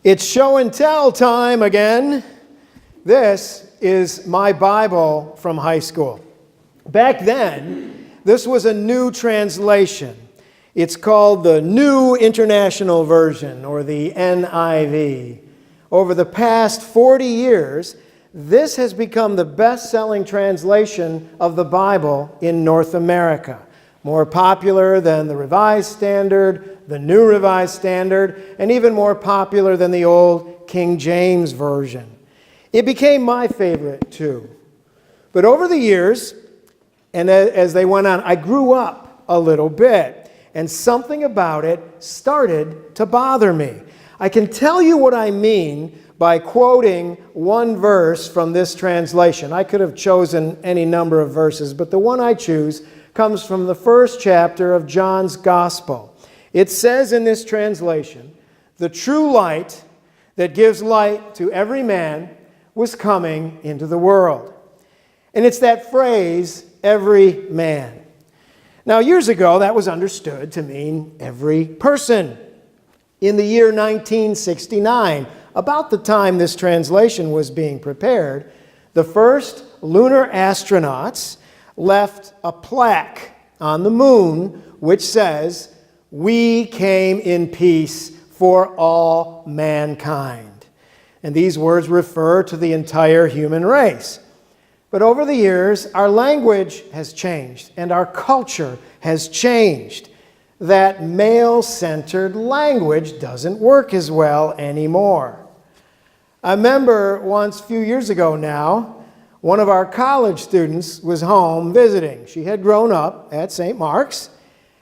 It's show and tell time again. This is my Bible from high school. Back then, this was a new translation. It's called the New International Version, or the NIV. Over the past 40 years, this has become the best-selling translation of the Bible in North America. More popular than the Revised Standard, the New Revised Standard, and even more popular than the old King James Version. It became my favorite too. But over the years, and as they went on, I grew up a little bit, and something about it started to bother me. I can tell you what I mean by quoting one verse from this translation. I could have chosen any number of verses, but the one I choose comes from the first chapter of John's Gospel. It says in this translation, "The true light that gives light to every man was coming into the world." And it's that phrase, every man. Now, years ago, that was understood to mean every person. In the year 1969, about the time this translation was being prepared, the first lunar astronauts left a plaque on the moon which says, "We came in peace for all mankind." And these words refer to the entire human race. But over the years, our language has changed and our culture has changed. That male-centered language doesn't work as well anymore. I remember once, a few years ago now, one of our college students was home visiting. She had grown up at St. Mark's,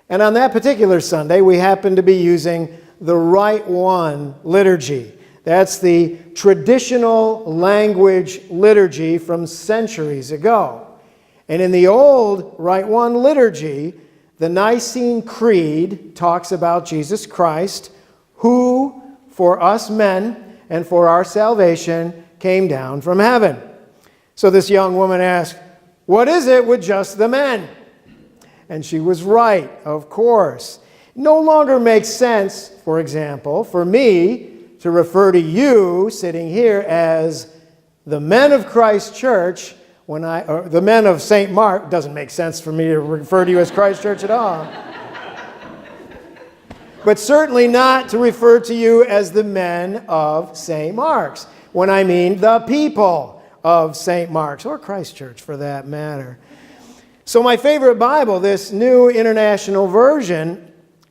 and on that particular Sunday, we happened to be using the Rite One liturgy. That's the traditional language liturgy from centuries ago. And in the old Rite One liturgy, the Nicene Creed talks about Jesus Christ, who, for us men and for our salvation, came down from heaven. So this young woman asked, "What is it with just the men?" And she was right, of course. It no longer makes sense, for example, for me to refer to you sitting here as the men of Christ Church or the men of St. Mark. It doesn't make sense for me to refer to you as Christ Church at all. But certainly not to refer to you as the men of St. Mark's, when I mean the people of St. Mark's, or Christ Church for that matter. So my favorite Bible, this New International Version,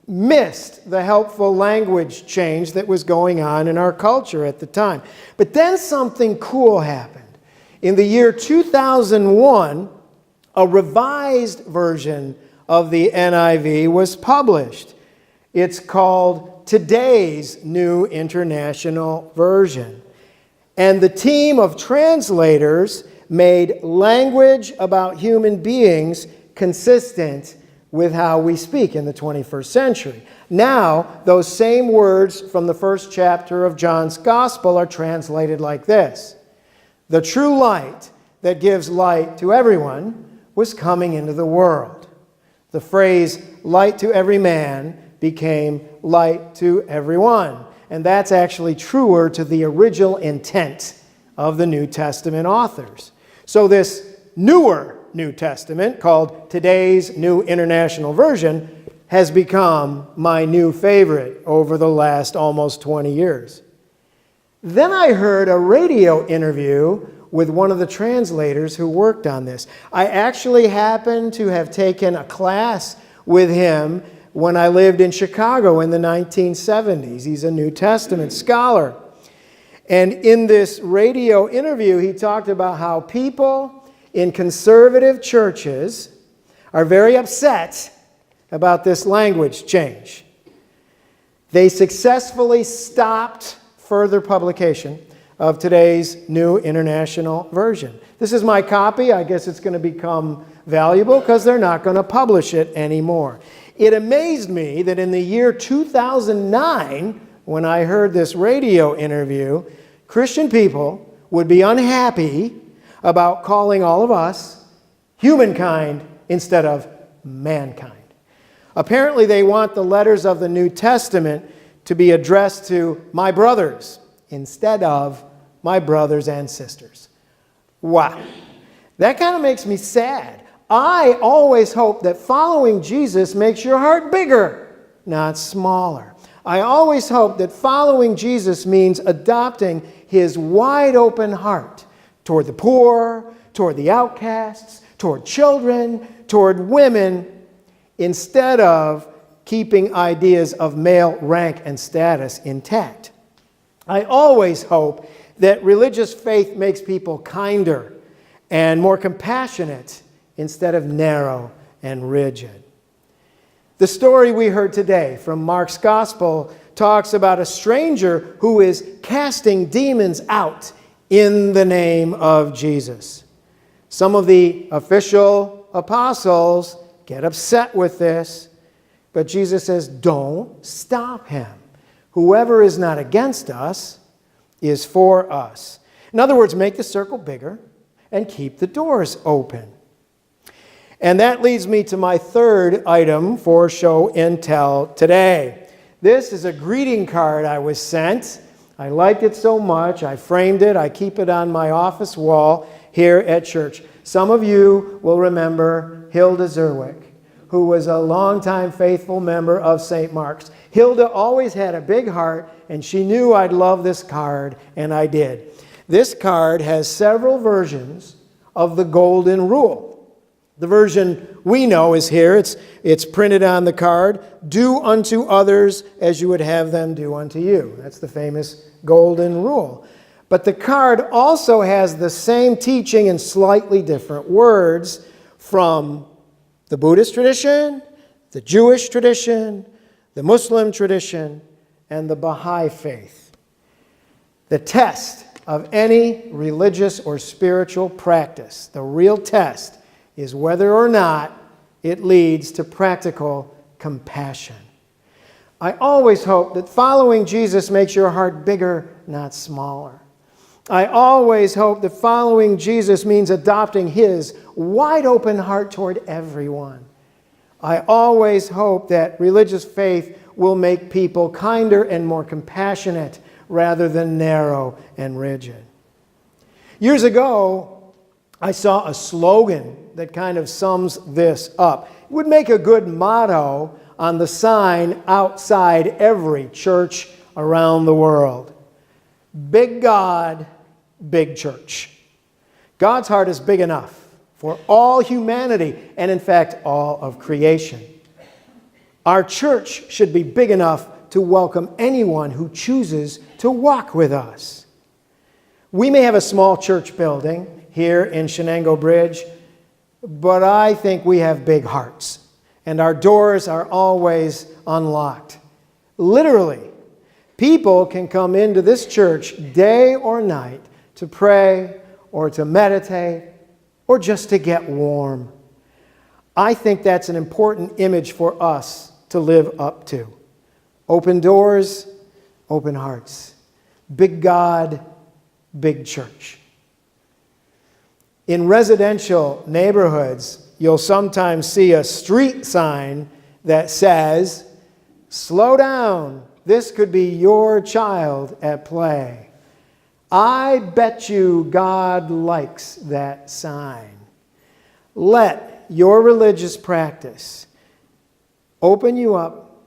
missed the helpful language change that was going on in our culture at the time. But then something cool happened. In the year 2001, a revised version of the NIV was published. It's called Today's New International Version. And the team of translators made language about human beings consistent with how we speak in the 21st century. Now, those same words from the first chapter of John's Gospel are translated like this: "The true light that gives light to everyone was coming into the world." The phrase, "light to every man," became "light to everyone." And that's actually truer to the original intent of the New Testament authors. So this newer New Testament, called Today's New International Version, has become my new favorite over the last almost 20 years. Then I heard a radio interview with one of the translators who worked on this. I actually happened to have taken a class with him when I lived in Chicago in the 1970s. He's a New Testament scholar. And in this radio interview, he talked about how people in conservative churches are very upset about this language change. They successfully stopped further publication of Today's New International Version. This is my copy. I guess it's going to become valuable because they're not going to publish it anymore. It amazed me that in the year 2009, when I heard this radio interview, Christian people would be unhappy about calling all of us humankind instead of mankind. Apparently, they want the letters of the New Testament to be addressed to my brothers instead of my brothers and sisters. Wow. That kind of makes me sad. I always hope that following Jesus makes your heart bigger, not smaller. I always hope that following Jesus means adopting his wide open heart toward the poor, toward the outcasts, toward children, toward women, instead of keeping ideas of male rank and status intact. I always hope that religious faith makes people kinder and more compassionate instead of narrow and rigid. The story we heard today from Mark's Gospel talks about a stranger who is casting demons out in the name of Jesus. Some of the official apostles get upset with this, but Jesus says, don't stop him. Whoever is not against us is for us. In other words, make the circle bigger and keep the doors open. And that leads me to my third item for show and tell today. This is a greeting card I was sent. I liked it so much, I framed it. I keep it on my office wall here at church. Some of you will remember Hilda Zerwick, who was a longtime faithful member of St. Mark's. Hilda always had a big heart, and she knew I'd love this card, and I did. This card has several versions of the Golden Rule. The version we know is here. It's printed on the card. Do unto others as you would have them do unto you. That's the famous Golden Rule. But the card also has the same teaching in slightly different words from the Buddhist tradition, the Jewish tradition, the Muslim tradition, and the Baha'i faith. The test of any religious or spiritual practice, the real test, is whether or not it leads to practical compassion. I always hope that following Jesus makes your heart bigger, not smaller. I always hope that following Jesus means adopting his wide open heart toward everyone. I always hope that religious faith will make people kinder and more compassionate rather than narrow and rigid. Years ago, I saw a slogan that kind of sums this up. It would make a good motto on the sign outside every church around the world. Big God, big church. God's heart is big enough for all humanity and, in fact, all of creation. Our church should be big enough to welcome anyone who chooses to walk with us. We may have a small church building here in Chenango Bridge, but I think we have big hearts, and our doors are always unlocked. Literally, people can come into this church day or night to pray or to meditate or just to get warm. I think that's an important image for us to live up to. Open doors, open hearts. Big God, big church. In residential neighborhoods, you'll sometimes see a street sign that says, "Slow down, this could be your child at play." I bet you God likes that sign. Let your religious practice open you up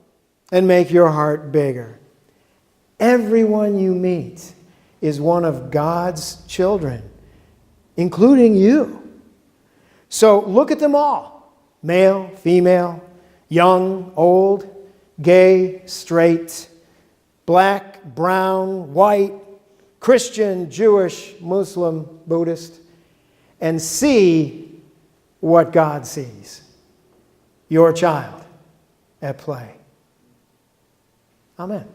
and make your heart bigger. Everyone you meet is one of God's children, including you. So look at them all, male, female, young, old, gay, straight, black, brown, white, Christian, Jewish, Muslim, Buddhist, and see what God sees. Your child at play. Amen.